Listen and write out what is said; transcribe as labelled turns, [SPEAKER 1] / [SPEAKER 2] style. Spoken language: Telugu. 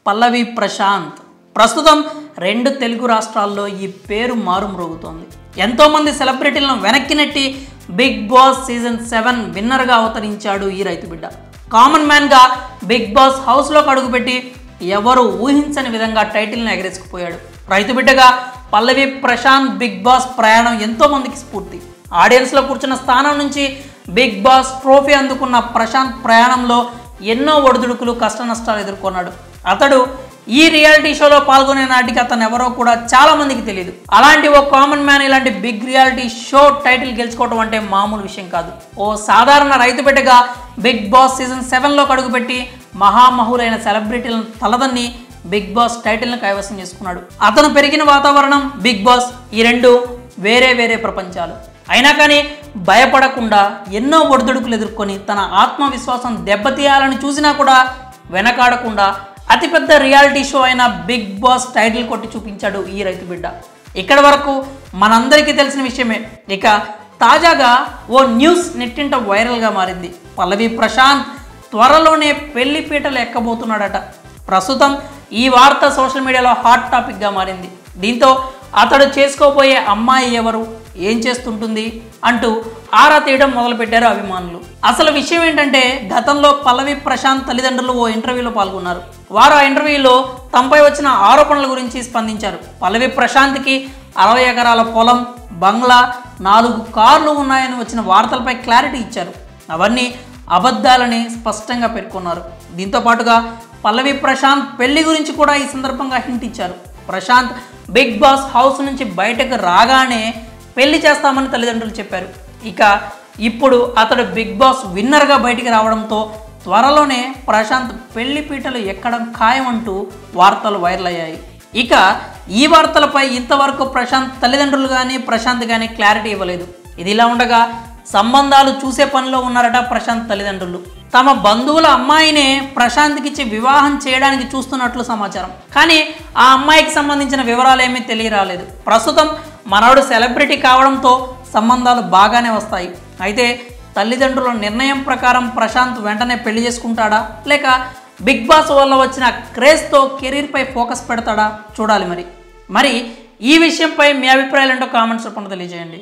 [SPEAKER 1] పల్లవి ప్రశాంత్. ప్రస్తుతం 2 తెలుగు రాష్ట్రాల్లో ఈ పేరు మారుమ్రోగుతోంది. ఎంతోమంది సెలబ్రిటీలను వెనక్కి నెట్టి బిగ్ బాస్ సీజన్ 7 విన్నర్గా అవతరించాడు ఈ రైతు బిడ్డ. కామన్ మ్యాన్గా బిగ్ బాస్ హౌస్లోకి అడుగుపెట్టి ఎవరు ఊహించని విధంగా టైటిల్ని ఎగరేసుకుపోయాడు. రైతు బిడ్డగా పల్లవి ప్రశాంత్ బిగ్ బాస్ ప్రయాణం ఎంతోమందికి స్ఫూర్తి. ఆడియన్స్లో కూర్చున్న స్థానం నుంచి బిగ్ బాస్ ట్రోఫీ అందుకున్న ప్రశాంత్ ప్రయాణంలో ఎన్నో ఒడిదుడుకులు కష్ట నష్టాలు ఎదుర్కొన్నాడు. అతడు ఈ రియాలిటీ షోలో పాల్గొనే నాటికి అతను ఎవరో కూడా చాలా మందికి తెలియదు. అలాంటి ఓ కామన్ మ్యాన్ ఇలాంటి బిగ్ రియాలిటీ షో టైటిల్ గెలుచుకోవడం అంటే మామూలు విషయం కాదు. ఓ సాధారణ రైతు బిడ్డగా బిగ్ బాస్ సీజన్ 7లో అడుగుపెట్టి మహామహులైన సెలబ్రిటీలను తలదన్ని బిగ్ బాస్ టైటిల్ను కైవసం చేసుకున్నాడు. అతను పెరిగిన వాతావరణం, బిగ్ బాస్, ఈ రెండు వేరే వేరే ప్రపంచాలు. అయినా కానీ భయపడకుండా ఎన్నో ఒడిదుడుకులు ఎదుర్కొని తన ఆత్మవిశ్వాసం దెబ్బతీయాలని చూసినా కూడా వెనకాడకుండా అతిపెద్ద రియాలిటీ షో అయిన బిగ్ బాస్ టైటిల్ కొట్టి చూపించాడు ఈ రైతు బిడ్డ. ఇక్కడ వరకు మనందరికీ తెలిసిన విషయమే. ఇక తాజాగా ఓ న్యూస్ నెట్టింట వైరల్గా మారింది. పల్లవి ప్రశాంత్ త్వరలోనే పెళ్లి పీటలు ఎక్కబోతున్నాడట. ప్రస్తుతం ఈ వార్త సోషల్ మీడియాలో హాట్ టాపిక్గా మారింది. దీంతో అతడు చేసుకోబోయే అమ్మాయి ఎవరు, ఏం చేస్తుంటుంది అంటూ ఆరా తీయడం మొదలుపెట్టారు అభిమానులు. అసలు విషయం ఏంటంటే, గతంలో పల్లవి ప్రశాంత్ తల్లిదండ్రులు ఓ ఇంటర్వ్యూలో పాల్గొన్నారు. వారు ఆ ఇంటర్వ్యూలో తమపై వచ్చిన ఆరోపణల గురించి స్పందించారు. పల్లవి ప్రశాంత్కి 60 ఎకరాల పొలం, బంగ్లా, 4 కార్లు ఉన్నాయని వచ్చిన వార్తలపై క్లారిటీ ఇచ్చారు. అవన్నీ అబద్ధాలని స్పష్టంగా పేర్కొన్నారు. దీంతో పాటుగా పల్లవి ప్రశాంత్ పెళ్లి గురించి కూడా ఈ సందర్భంగా హింట్ ఇచ్చారు. ప్రశాంత్ బిగ్ బాస్ హౌస్ నుంచి బయటకు రాగానే పెళ్లి చేస్తామని తల్లిదండ్రులు చెప్పారు. ఇక ఇప్పుడు అతడు బిగ్ బాస్ విన్నర్గా బయటికి రావడంతో త్వరలోనే ప్రశాంత్ పెళ్లి పీటలు ఎక్కడం ఖాయమంటూ వార్తలు వైరల్ అయ్యాయి. ఇక ఈ వార్తలపై ఇంతవరకు ప్రశాంత్ తల్లిదండ్రులు కానీ ప్రశాంత్ కానీ క్లారిటీ ఇవ్వలేదు. ఇది ఇలా ఉండగా సంబంధాలు చూసే పనిలో ఉన్నారట ప్రశాంత్ తల్లిదండ్రులు. తమ బంధువుల అమ్మాయినే ప్రశాంత్కిచ్చి వివాహం చేయడానికి చూస్తున్నట్లు సమాచారం. కానీ ఆ అమ్మాయికి సంబంధించిన వివరాలు ఏమీ తెలియరాలేదు. ప్రస్తుతం మనవడు సెలబ్రిటీ కావడంతో సంబంధాలు బాగానే వస్తాయి. అయితే తల్లిదండ్రుల నిర్ణయం ప్రకారం ప్రశాంత్ వెంటనే పెళ్లి చేసుకుంటాడా, లేక బిగ్ బాస్ వల్ల వచ్చిన క్రేజ్తో కెరీర్పై ఫోకస్ పెడతాడా చూడాలి. మరి ఈ విషయంపై మీ అభిప్రాయాలు ఏంటో కామెంట్స్ రూపంలో తెలియజేయండి.